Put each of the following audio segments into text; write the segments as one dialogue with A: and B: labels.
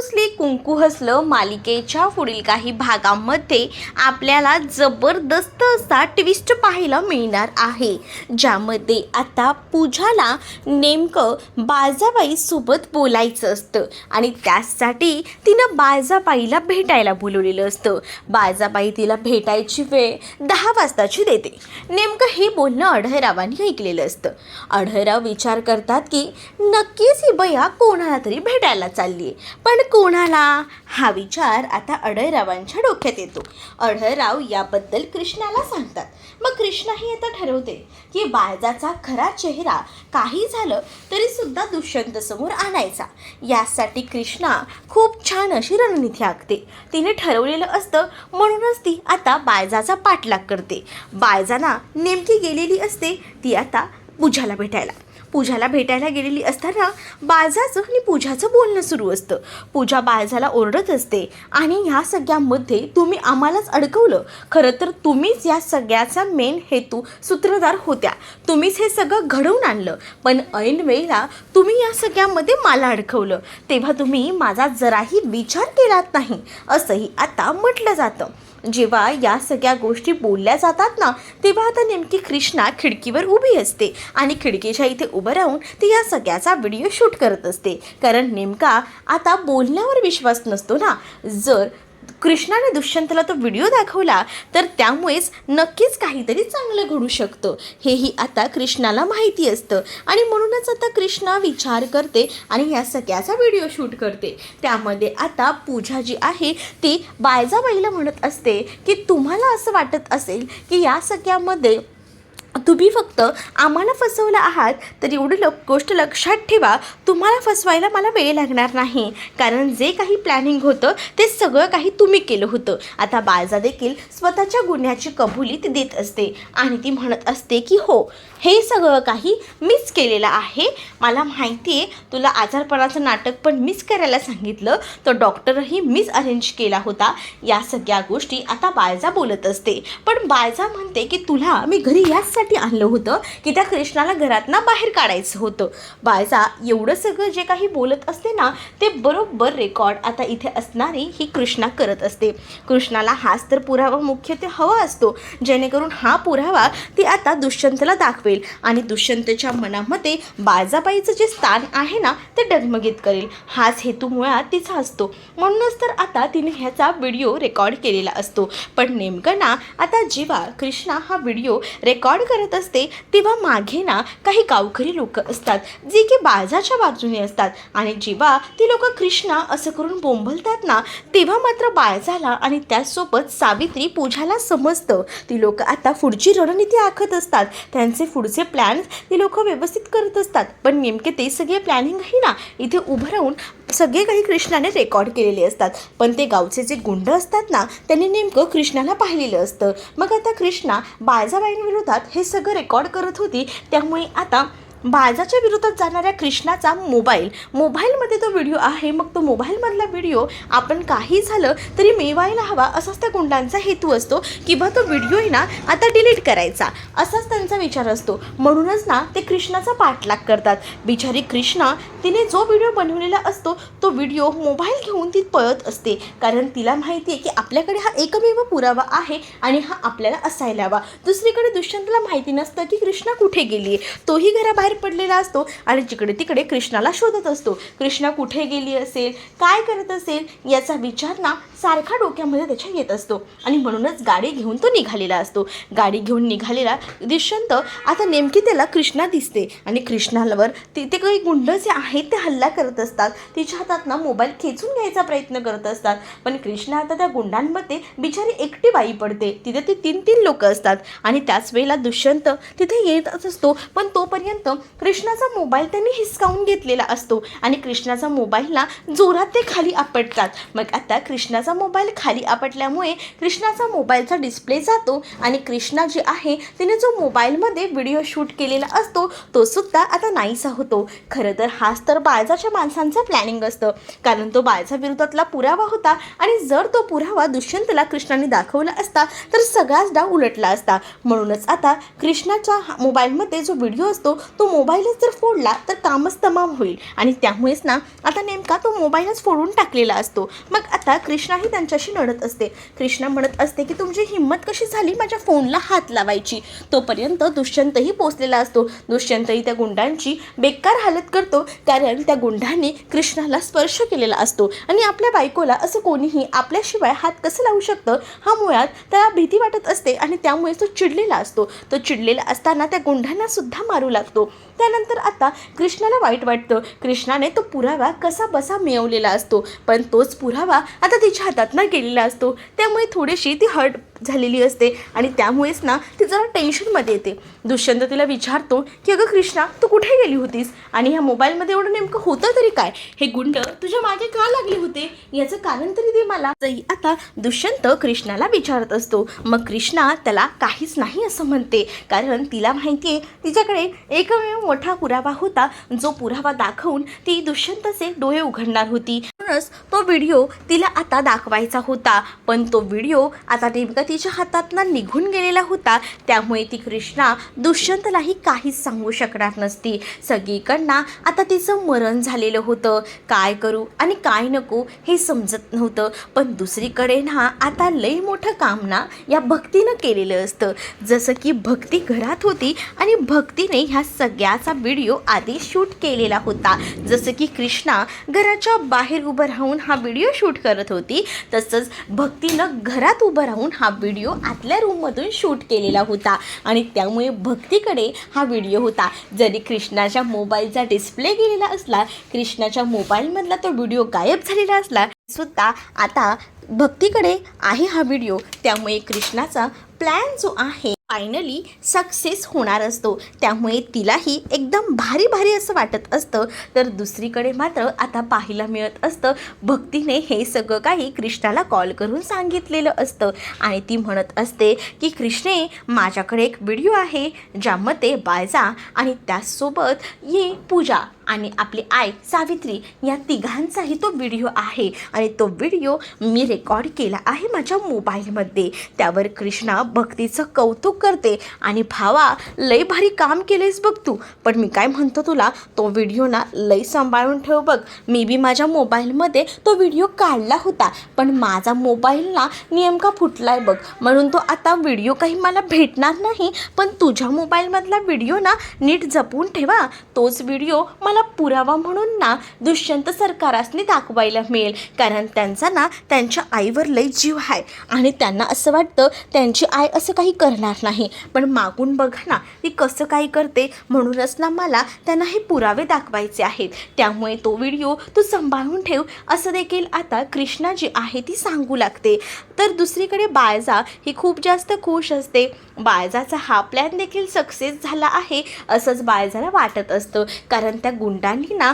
A: रुसली कुंकू हसलं मालिकेच्या पुढील काही भागांमध्ये आपल्याला जबरदस्त असा ट्विस्ट पाहायला मिळणार आहे, ज्यामध्ये आता पूजाला नेमकं बाळजाबाईसोबत बोलायचं असतं आणि त्यासाठी तिनं बाळजाबाईला भेटायला बोलवलेलं असतं. बाळजाबाई तिला भेटायची वेळ 10 वाजताची देते. नेमकं हे बोलणं अढळरावांनी ऐकलेलं असतं. अढळराव विचार करतात की नक्कीच ही बया कोणाला तरी भेटायला चालली आहे, पण कोणाला, हा विचार आता अढळरावांच्या डोक्यात येतो. अढळराव याबद्दल कृष्णाला सांगतात. मग कृष्णाही आता ठरवते की बाळजाचा खरा चेहरा काही झालं तरी सुद्धा दुष्यंतसमोर आणायचा. यासाठी कृष्णा खूप छान अशी रणनीती आखते. तिने ठरवलेलं असतं, म्हणूनच ती आता बाळजाचा पाठलाग करते. बाळजाना नेमकी गेलेली असते ती आता पूजाला भेटायला गेलेली असताना बाळजाचं आणि पूजाचं बोलणं सुरू असतं. पूजा बाळजाला ओरडत असते आणि ह्या सगळ्यामध्ये तुम्ही आम्हालाच अडकवलं. खरं तर तुम्हीच या सगळ्याचा मेन हेतू सूत्रधार होत्या. तुम्हीच हे सगळं घडवून आणलं, पण ऐन वेळेला तुम्ही या सगळ्यामध्ये मला अडकवलं. तेव्हा तुम्ही माझा जराही विचार केलात नाही, असंही आता म्हटलं जातं. जेव्हा या सगळ्या गोष्टी बोलल्या जातात ना, तेव्हा आता नेमकी कृष्णा खिडकीवर उभी असते आणि खिडकीच्या इथे उभं राहून ती या सगळ्याचा व्हिडिओ शूट करत असते. कारण नेमका आता बोलण्यावर विश्वास नसतो ना. जर कृष्णाने दुष्यंतला तो व्हिडिओ दाखवला तर त्यामुळेच नक्कीच काहीतरी चांगलं घडू शकतं, हेही आता कृष्णाला माहिती असतं. आणि म्हणूनच आता कृष्णा विचार करते आणि या सगळ्याचा व्हिडिओ शूट करते. त्यामध्ये आता पूजा जी आहे ती बाळजाबाईला म्हणत असते की तुम्हाला असं वाटत असेल की या सगळ्यामध्ये तुम्ही फक्त आम्हाला फसवलं आहात, तर एवढी गोष्ट लक्षात ठेवा, तुम्हाला फसवायला मला वेळ लागणार नाही. कारण जे काही प्लॅनिंग होतं ते सगळं काही तुम्ही केलं होतं. आता बाळजा देखील स्वतःच्या गुन्ह्याची कबुली ती देत असते आणि ती म्हणत असते की हो, हे सगळं काही मीच केलेलं आहे. मला माहिती आहे तुला आजारपणाचं नाटक पण मीच करायला सांगितलं, तो डॉक्टरही मीच अरेंज केला होता. या सगळ्या गोष्टी आता बाळजा बोलत असते. पण बाळजा म्हणते की तुला मी घरी याचसाठी आणलं होतं की त्या कृष्णाला घरातनं बाहेर काढायचं होतं. बाळजा एवढं सगळं जे काही बोलत असते ना, ते बरोबर रेकॉर्ड आता इथे असणारी ही कृष्णा करत असते. कृष्णाला हाच तर पुरावा मुख्यत्वे हवा असतो, जेणेकरून हा पुरावा ती आता दुष्यंतला दाखवेल आणि दुष्यंतच्या मनामध्ये बाळजाबाईचं जे स्थान आहे ना ते डगमगीत करेल. हाच हेतू मुळात तिचा असतो. म्हणूनच तर आता तिने ह्याचा व्हिडिओ रेकॉर्ड केलेला असतो. पण नेमकं ना आता जेव्हा कृष्णा हा व्हिडिओ रेकॉर्ड करत असते तेव्हा मागे ना काही गावकरी लोक असतात जे की बाळजाच्या बाजूने असतात. आणि जेव्हा ती लोक कृष्णा असं करून बोंबलतात ना, तेव्हा मात्र बाळजाला आणि त्याचसोबत सावित्री पूजाला समजतं ती लोक आता पुढची रणनीती आखत असतात. त्यांचे पुढचे प्लॅन्स ती लोक व्यवस्थित करत असतात. पण नेमके ते सगळे प्लॅनिंगही ना इथे उभं राहून सगळे काही कृष्णाने रेकॉर्ड केलेले असतात. पण ते गावचे जे गुंड असतात ना, त्यांनी नेमकं कृष्णाला पाहिलेलं असतं. मग आता कृष्णा बाळजाबाईंविरोधात हे सगळं रेकॉर्ड करत होती. त्यामुळे आता बाळजाच्या विरोधात जाणाऱ्या कृष्णाचा मोबाईलमध्ये तो व्हिडिओ आहे. मग तो मोबाईलमधला व्हिडिओ आपण काही झालं तरी मिळवायला हवा, असाच त्या गुंडांचा हेतू असतो. किंवा तो व्हिडिओ आहे ना आता डिलीट करायचा, असाच त्यांचा विचार असतो. म्हणूनच ना ते कृष्णाचा पाठलाग करतात. बिचारी कृष्णा तिने जो व्हिडिओ बनवलेला असतो तो व्हिडिओ मोबाईल घेऊन ती पळत असते. कारण तिला माहिती आहे की आपल्याकडे हा एकमेव पुरावा आहे आणि हा आपल्याला असायला हवा. दुसरीकडे दुष्यंतला माहिती नसतं की कृष्णा कुठे गेली आहे. तोही घराबाहेर पडलेला असतो आणि जिकडे तिकडे कृष्णाला शोधत असतो. कृष्णा कुठे गेली असेल, काय करत असेल, याचा विचार ना सारखा डोक्यामध्ये त्याच्या येत असतो. आणि म्हणूनच गाडी घेऊन तो निघालेला असतो. गाडी घेऊन निघालेला दुष्यंत आता नेमकी त्याला कृष्णा दिसते आणि कृष्णावर तिथे काही गुंड जे आहेत ते हल्ला करत असतात. तिच्या हातात ना मोबाईल खेचून घ्यायचा प्रयत्न करत असतात. पण कृष्णा आता त्या गुंडांमध्ये बिचारी एकटी बाई पडते. तिथे ते 3 लोक असतात आणि त्याच वेळेला दुष्यंत तिथे येतच असतो. पण तोपर्यंत कृष्णाचा मोबाईल त्यांनी हिसकावून घेतलेला असतो आणि कृष्णाचा मोबाईलला जोरात ते खाली आपटतात. मग आता कृष्णाचा मोबाईल खाली आपटल्यामुळे कृष्णाचा मोबाईलचा डिस्प्ले जातो आणि कृष्णा जी आहे तिने जो मोबाईलमध्ये व्हिडिओ शूट केलेला असतो तो सुद्धा आता नाहीसा होतो. खरं तर हाच तर बाळजाच्या माणसांचा प्लॅनिंग असतं. कारण तो बाळजा विरोधातला पुरावा होता आणि जर तो पुरावा दुष्यंतला कृष्णाने दाखवला असता तर सगळाच डाव उलटला असता. म्हणूनच आता कृष्णाच्या मोबाईलमध्ये जो व्हिडिओ असतो तो मोबाईलच जर फोडला तर कामच तमाम होईल आणि त्यामुळेच ना आता नेमका तो मोबाईलच फोडून टाकलेला असतो. मग आता कृष्णाही त्यांच्याशी लढत असते. कृष्णा म्हणत असते की तुमची हिंमत कशी झाली माझ्या फोनला हात लावायची. तोपर्यंत दुष्यंतही पोचलेला असतो. दुष्यंतही त्या गुंडांची बेकार हालत करतो, कारण त्या गुंडांनी कृष्णाला स्पर्श केलेला असतो आणि आपल्या बायकोला असं कोणीही आपल्याशिवाय हात कसं लावू शकतं हा मुळात त्याला भीती वाटत असते आणि त्यामुळे तो चिडलेला असतो. तो चिडलेला असताना त्या गुंडांना सुद्धा मारू लागतो. त्यानंतर आता कृष्णाला वाईट वाटतं. कृष्णाने तो पुरावा कसा बसा मिळवलेला असतो, पण तोच पुरावा आता तिच्या हातातनं गेलेला असतो. त्यामुळे थोडीशी ती हर्ट झालेली असते आणि त्यामुळेच ना ती जरा टेन्शनमध्ये येते. दुष्यंत तिला विचारतो की अगं कृष्णा तू कुठे गेली होतीस आणि ह्या मोबाईलमध्ये एवढं नेमकं होतं तरी काय, हे गुंड तुझ्या मागे का लागले होते याचं कारण तरी दे मला. आता दुष्यंत कृष्णाला विचारत असतो. मग कृष्णा त्याला काहीच नाही असं म्हणते, कारण तिला माहिती आहे तिच्याकडे एकमेव मोठा पुरावा होता, जो पुरावा दाखवून ती दुष्यंतचे डोळे उघडणार होती. म्हणूनच तो व्हिडिओ तिला आता दाखवायचा होता, पण तो व्हिडिओ आता नेमका तिच्या हातातनं निघून गेलेला होता. त्यामुळे ती कृष्णा दुष्यंतलाही काहीच सांगू शकणार नसती. सगळीकडनं आता तिचं मरण झालेलं होतं. काय करू आणि काय नको हे समजत नव्हतं. पण दुसरीकडे ना आता लई मोठं काम ना या भक्तीनं केलेलं असतं. जसं की भक्ती घरात होती आणि भक्तीने ह्या सगळ्याचा व्हिडिओ आधी शूट केलेला होता. जसं की कृष्णा घराच्या बाहेर उभं राहून हा व्हिडिओ शूट करत होती, तसंच भक्तीनं घरात उभं राहून हा व्हिडिओ आतल्या रूममधून शूट केलेला होता आणि त्यामुळे भक्तीकडे हा व्हिडिओ होता. जरी कृष्णाच्या मोबाईलचा डिस्प्ले गेलेला असला, कृष्णाच्या मोबाईलमधला तो व्हिडिओ गायब झालेला असला सुद्धा आता भक्तीकडे आहे हा व्हिडिओ. त्यामुळे कृष्णाचा प्लॅन जो आहे फायनली सक्सेस होणार असतो. त्यामुळे तिलाही एकदम भारी भारी असं वाटत असतं. तर दुसरीकडे मात्र आता पाहायला मिळत असतं भक्तीने हे सगळं काही कृष्णाला कॉल करून सांगितलेलं असतं आणि ती म्हणत असते की कृष्णे माझ्याकडे एक व्हिडिओ आहे ज्यामध्ये बायजा आणि त्याचसोबत ये पूजा आणि आपली आई सावित्री या तिघांचाही तो व्हिडिओ आहे आणि तो व्हिडिओ मी रेकॉर्ड केला आहे माझ्या मोबाईलमध्ये. त्यावर कृष्णा भक्तीचं कौतुक करते आणि भावा लई भारी काम केलेस बघ तू, पण मी काय म्हणतो तुला तो व्हिडिओ ना लई सांभाळून ठेव बघ. मी बी माझ्या मोबाईलमध्ये तो व्हिडिओ काढला होता, पण माझा मोबाईल ना नेमका फुटलाय बघ, म्हणून तो आता व्हिडिओ काही मला भेटणार नाही. पण तुझ्या मोबाईलमधला व्हिडिओ ना नीट जपून ठेवा. तोच व्हिडिओ मला पुरावा म्हणून ना दुष्यंत सरकारासने दाखवायला मिळेल, कारण त्यांचा ना त्यांच्या आईवर लई जीव आहे आणि त्यांना असं वाटतं त्यांची आई असं काही करणार नाही, पण मागून बघा ना ती कसं काही करते. म्हणूनच ना मला त्यांना हे पुरावे दाखवायचे आहेत. त्यामुळे तो व्हिडिओ तू सांभाळून ठेव असं देखील आता कृष्णा जी आहे ती सांगू लागते. तर दुसरीकडे बायजा ही खूप जास्त खुश असते. बायजाचा हा प्लॅन देखील सक्सेस झाला आहे असंच बायजाला वाटत असतं, कारण त्या गुंडांनी ना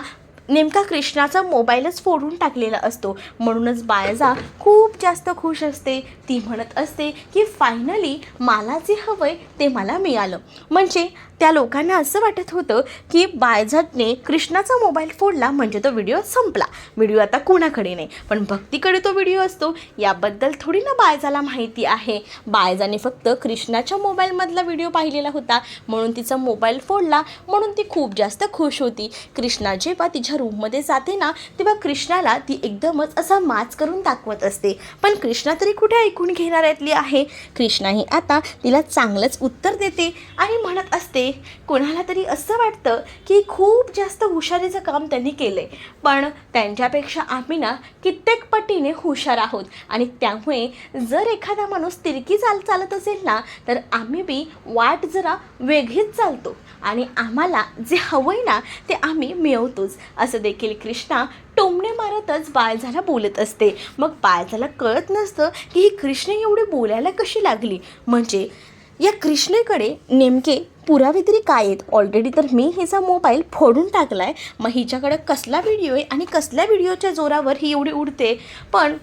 A: नेमका कृष्णाचा मोबाईलच फोडून टाकलेला असतो. म्हणूनच बायजा खूप जास्त खुश असते. ती म्हणत असते की फायनली मला जे हवंय ते मला मिळालं. म्हणजे त्या लोकांना असं वाटत होतं की बायजाने कृष्णाचा मोबाईल फोडला म्हणजे तो व्हिडिओ संपला, व्हिडिओ आता कोणाकडे नाही, पण भक्तीकडे तो व्हिडिओ असतो. याबद्दल थोडी ना बायजाला माहिती आहे. बायजाने फक्त कृष्णाच्या मोबाईलमधला व्हिडिओ पाहिलेला होता म्हणून तिचा मोबाईल फोडला, म्हणून ती खूप जास्त खुश होती. कृष्णा जेव्हा तिच्या रूममध्ये जाते ना तेव्हा कृष्णाला ती एकदमच असा माच करून दाखवत असते, पण कृष्णा तरी कुठे ऐकून घेणार यातली आहे. कृष्णाही आता तिला चांगलंच उत्तर देते आणि म्हणत असते कोणाला तरी असं वाटतं की खूप जास्त हुशारीचं काम त्यांनी केलं आहे, पण त्यांच्यापेक्षा आम्ही ना कित्येक पटीने हुशार आहोत आणि त्यामुळे जर एखादा माणूस तिरकी चालत असेल ना तर आम्ही बी वाट जरा वेगळीच चालतो आणि आम्हाला जे हवंय ना ते आम्ही मिळवतोच असं देखील कृष्णा टोमणे मारतच बायजाला बोलत असते. मग बायजाला कळत नसतं की ही कृष्ण एवढी बोलायला कशी लागली. म्हणजे या कृष्णेकडे नेमके पुरावे तरी काय आहेत. ऑलरेडी तर मी हिचा मोबाईल फोडून टाकला आहे, मग हिच्याकडं कसला व्हिडिओ आहे आणि कसल्या व्हिडिओच्या जोरावर ही एवढी उडते. पण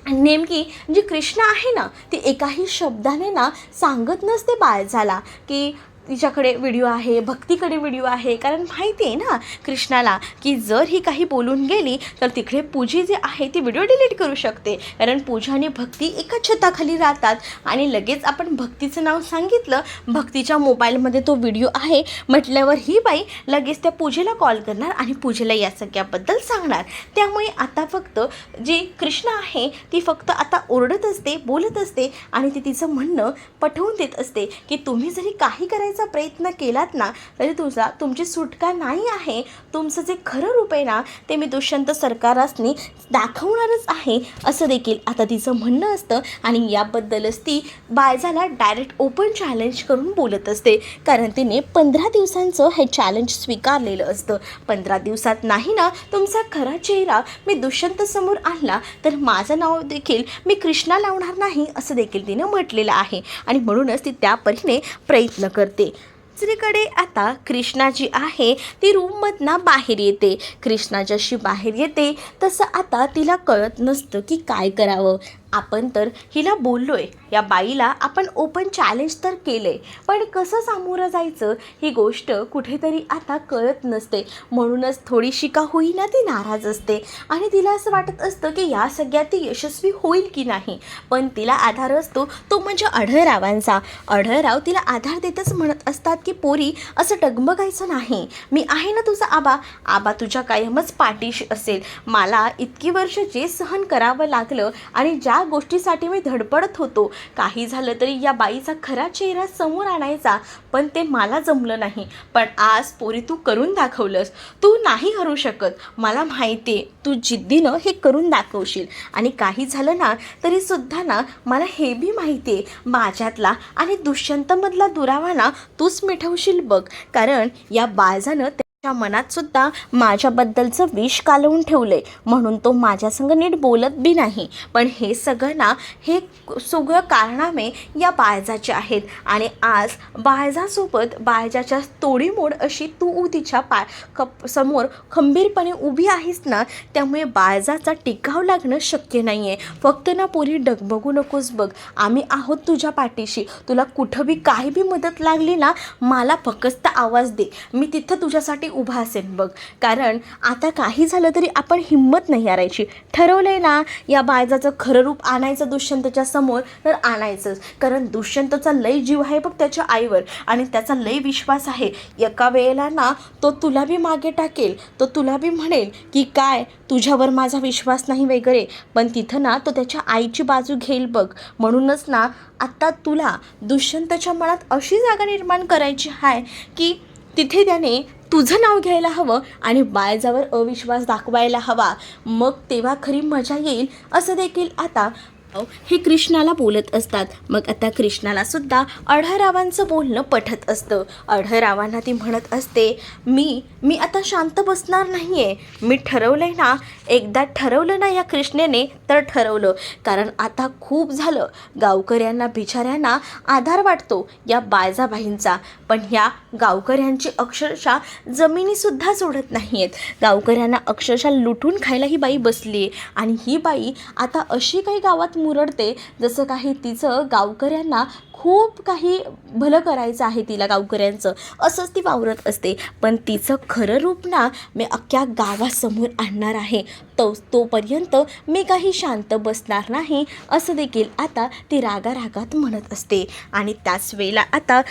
A: नेमकी जी कृष्णा आहे ना ती एकाही शब्दाने ना सांगत नसते बायजाला की तिच्याकडे व्हिडिओ आहे, भक्तीकडे व्हिडिओ आहे. कारण माहिती आहे ना कृष्णाला की जर ही काही बोलून गेली तर तिकडे पूजी जी आहे ती व्हिडिओ डिलीट करू शकते. कारण पूजा आणि भक्ती एका छताखाली राहतात आणि लगेच आपण भक्तीचं नाव सांगितलं, भक्तीच्या मोबाईलमध्ये तो व्हिडिओ आहे म्हटल्यावर ही बाई लगेच त्या पूजेला कॉल करणार आणि पूजेला या सगळ्याबद्दल सांगणार. त्यामुळे आता फक्त जी कृष्णा आहे ती फक्त आता ओरडत असते, बोलत असते आणि ती तिचं म्हणणं पटवून देत असते की तुम्ही जरी काही करायचा प्रयत्न केलात ना तरी तुमची सुटका नाही आहे. तुमचं जे खरं रूप आहे ना ते मी दुष्यंत सरकारासनी दाखवणारच आहे असं देखील आता तिचं म्हणणं असतं. आणि याबद्दलच ती बायजाला डायरेक्ट ओपन चॅलेंज करून बोलत असते. कारण तिने 15 दिवसांचं हे चॅलेंज स्वीकारलेलं असतं. 15 दिवसात नाही ना तुमचा खरा चेहरा मी दुष्यंत समोर आणला तर माझं नाव देखील मी कृष्णा लावणार नाही असं देखील तिने म्हटलेलं आहे. आणि म्हणूनच ती त्या परीने प्रयत्न करते. दुसरीकडे आता कृष्णा जी आहे ती रूममधनं बाहेर येते. कृष्णा जशी बाहेर येते तसं आता तिला कळत नसतं की काय करावं. आपण तर हिला बोललो आहे, या बाईला आपण ओपन चॅलेंज तर केलं आहे, पण कसं सामोरं जायचं ही गोष्ट कुठेतरी आता कळत नसते. म्हणूनच थोडीशी का होईना ती नाराज असते आणि तिला असं वाटत असतं की या सगळ्यात ती यशस्वी होईल की नाही. पण तिला आधार असतो तो म्हणजे आढळरावांचा. आढळराव तिला आधार देतच म्हणत असतात की पोरी असं डगमगायचं नाही, मी आहे ना तुझा आबा, आबा तुझ्या कायमच पाठीशी असेल. मला इतकी वर्ष जे सहन करावं लागलं आणि ज्या गोष्टीसाठी मी धडपडत होतो, काही झालं तरी या बाईचा खरा चेहरा समोर आणायचा, पण ते मला जमलं नाही. पण आज पोरी तू करून दाखवलंस, तू नाही हरू शकत. मला माहिती आहे तू जिद्दीनं हे करून दाखवशील आणि काही झालं ना तरी सुद्धा ना मला हे बी माहिती आहे माझ्यातला आणि दुष्यंतमधला दुरावा ना तूच मिटवशील बघ. कारण या बाळजानं त्याच्या मनात सुद्धा माझ्याबद्दलचं विष कालवून ठेवलं आहे, म्हणून तो माझ्यासंग नीट बोलत बी नाही. पण हे सगळं ना हे सगळं कारणामे या बाळजाचे आहेत. आणि आज बाळजासोबत बाळजाच्या तोडीमोड अशी तू तिच्या समोर खंबीरपणे उभी आहेस ना, त्यामुळे बाळजाचा टिकाव लागणं शक्य नाही आहे. फक्त ना पोरी डगमगू नकोस बघ, आम्ही आहोत तुझ्या पाठीशी. तुला कुठं बी काही बी मदत लागली ना मला फक्त आवाज दे, मी तिथं तुझ्यासाठी उभा असेल बघ. कारण आता काही झालं तरी आपण हिंमत नाही हारायची. ठरवलंय ना या बाळजाचं खरं रूप आणायचं दुष्यंतच्या समोर तर आणायचंच. कारण दुष्यंतचा लय जीव आहे बघ त्याच्या आईवर आणि त्याचा लय विश्वास आहे. एका वेळेला ना तो तुला बी मागे टाकेल, तो तुला बी म्हणेल की काय तुझ्यावर माझा विश्वास नाही वगैरे, पण तिथं ना तो त्याच्या आईची बाजू घेईल बघ. म्हणूनच ना आता तुला दुष्यंतच्या मनात अशी जागा निर्माण करायची आहे की तिथे त्याने तुझं नाव घ्यायला हवं आणि बाळजावर अविश्वास दाखवायला हवा. मग तेव्हा खरी मजा येईल असं देखील आता हे कृष्णाला बोलत असतात. मग आता कृष्णाला सुद्धा आढळरावांचं बोलणं पटत असतं. आढळरावांना ती म्हणत असते मी आता शांत बसणार नाही आहे. मी ठरवलं आहे ना, एकदा ठरवलं ना या कृष्णेने तर ठरवलं. कारण आता खूप झालं, गावकऱ्यांना बिचाऱ्यांना आधार वाटतो या बाळजाबाईंचा, पण ह्या गावकऱ्यांची अक्षरशः जमिनीसुद्धा सोडत नाही आहेत. गावकऱ्यांना अक्षरशः लुटून खायला ही बाई बसली आहे. आणि ही बाई आता अशी काही गावात मुरडते जसं काही तिचं गावकऱ्यांना खूप काही भलं करायचं आहे, तिला गावकऱ्यांचं असंच ती वावरत असते. पण तिचं खरं रूप ना मी अख्ख्या गावासमोर आणणार आहे, तोपर्यंत मी काही शांत बसणार नाही असं देखील आता ती रागारागात म्हणत असते. आणि त्याच वेळेला आता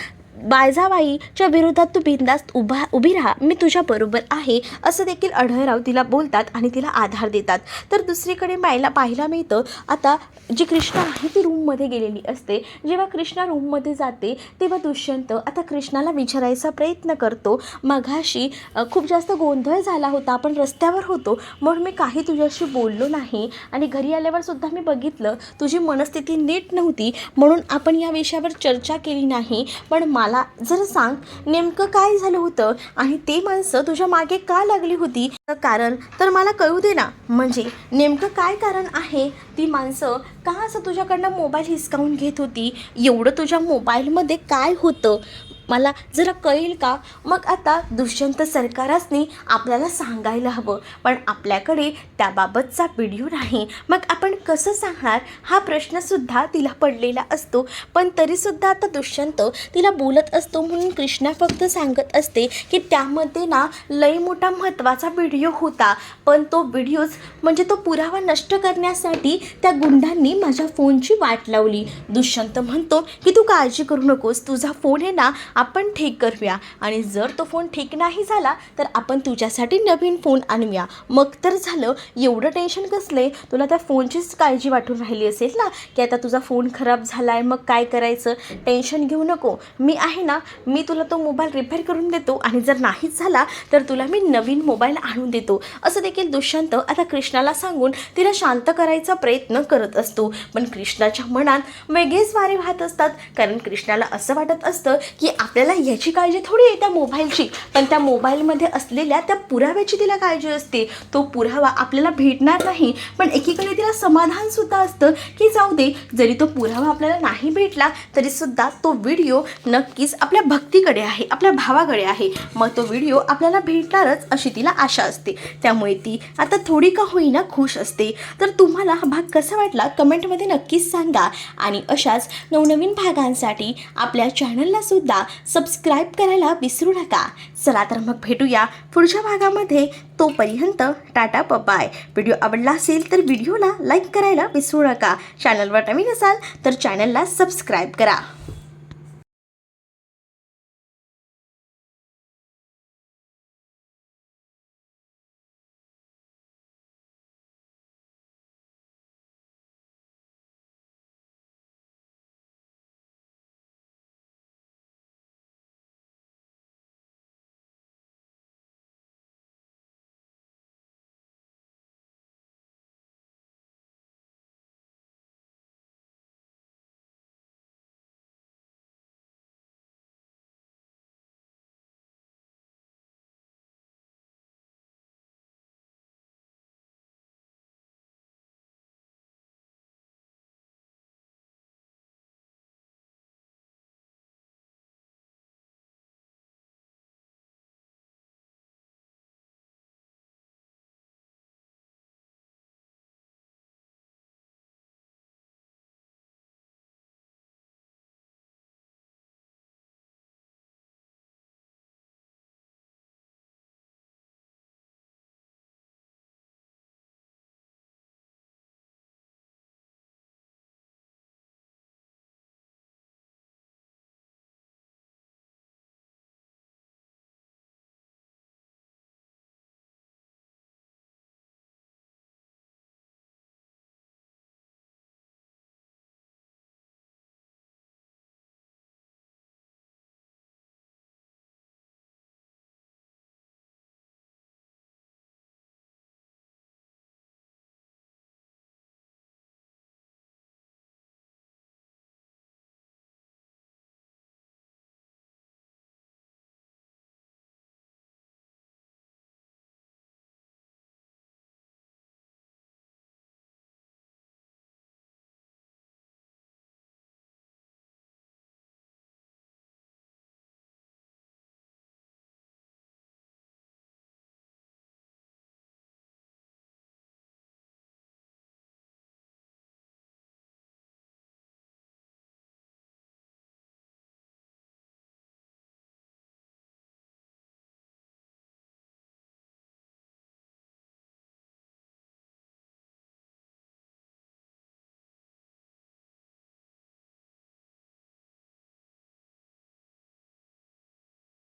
A: बाळजाबाईच्या विरोधात तू बिनधास्त उभी राहा, मी तुझ्याबरोबर आहे असं देखील आढळराव तिला बोलतात आणि तिला आधार देतात. तर दुसरीकडे पाहायला मिळतं आता जी कृष्णा आहे ती रूममध्ये गेलेली असते. जेव्हा कृष्णा रूममध्ये जाते तेव्हा दुष्यंत आता कृष्णाला विचारायचा प्रयत्न करतो, मघाशी खूप जास्त गोंधळ झाला होता, आपण रस्त्यावर होतो म्हणून मी काही तुझ्याशी बोललो नाही आणि घरी आल्यावर सुद्धा मी बघितलं तुझी मनस्थिती नीट नव्हती म्हणून आपण या विषयावर चर्चा केली नाही. पण मला जरा सांग नेमकं काय झालं होतं आणि ते माणसं तुझ्या मागे का लागली होती, कारण तर मला कळू दे ना. म्हणजे नेमकं काय कारण आहे, ती माणसं का असं तुझ्याकडनं मोबाईल हिसकावून घेत होती, एवढं तुझ्या मोबाईलमध्ये काय होतं मला जरा कळेल का? मग आता दुष्यंत सरकारासनी आपल्याला सांगायला हवं, पण आपल्याकडे त्याबाबतचा व्हिडिओ नाही. मग आपण कसं सांगणार हा प्रश्नसुद्धा तिला पडलेला असतो. पण तरीसुद्धा आता दुष्यंत तिला बोलत असतो म्हणून कृष्णा फक्त सांगत असते की त्यामध्ये ना लई मोठा महत्त्वाचा व्हिडिओ होता, पण तो व्हिडिओज म्हणजे तो पुरावा नष्ट करण्यासाठी त्या गुंडांनी माझ्या फोनची वाट लावली. दुष्यंत म्हणतो की तू काळजी करू नकोस, तुझा फोन आहे ना आपण ठीक करूया, आणि जर तो फोन ठीक नाही झाला तर आपण तुझ्यासाठी नवीन फोन आणूया. मग तर झालं. एवढं टेन्शन कसले? तुला त्या फोनचीच काळजी वाटून राहिली असेल ना की आता तुझा फोन खराब झाला आहे, मग काय करायचं? टेन्शन घेऊ नको, मी आहे ना, मी तुला तो मोबाईल रिपेअर करून देतो, आणि जर नाहीच झाला तर तुला मी नवीन मोबाईल आणून देतो. असं देखील दुष्यंत आता कृष्णाला सांगून तिला शांत करायचा प्रयत्न करत असतो. पण कृष्णाच्या मनात वेगळेच वारे वाहत असतात, कारण कृष्णाला असं वाटत असतं की आपल्याला याची काळजी थोडी आहे त्या मोबाईलची, पण त्या मोबाईलमध्ये असलेल्या त्या पुराव्याची तिला काळजी असते. तो पुरावा आपल्याला भेटणार नाही, पण एकीकडे तिला समाधानसुद्धा असतं की जाऊ दे, जरी तो पुरावा आपल्याला नाही भेटला तरीसुद्धा तो व्हिडिओ नक्कीच आपल्या भक्तीकडे आहे, आपल्या भावाकडे आहे, मग तो व्हिडिओ आपल्याला भेटणारच अशी तिला आशा असते. त्यामुळे ती आता थोडी का होईना खुश असते. तर तुम्हाला हा भाग कसा वाटला कमेंटमध्ये नक्कीच सांगा, आणि अशाच नवनवीन भागांसाठी आपल्या चॅनलला सुद्धा सबस्क्राईब करायला विसरू नका. चला तर मग भेटूया पुढच्या भागामध्ये. तोपर्यंत टाटा बाय. व्हिडिओ आवडला असेल तर व्हिडिओला लाईक करायला विसरू नका. चॅनलवर नवीन असाल तर चॅनलला सबस्क्राईब करा.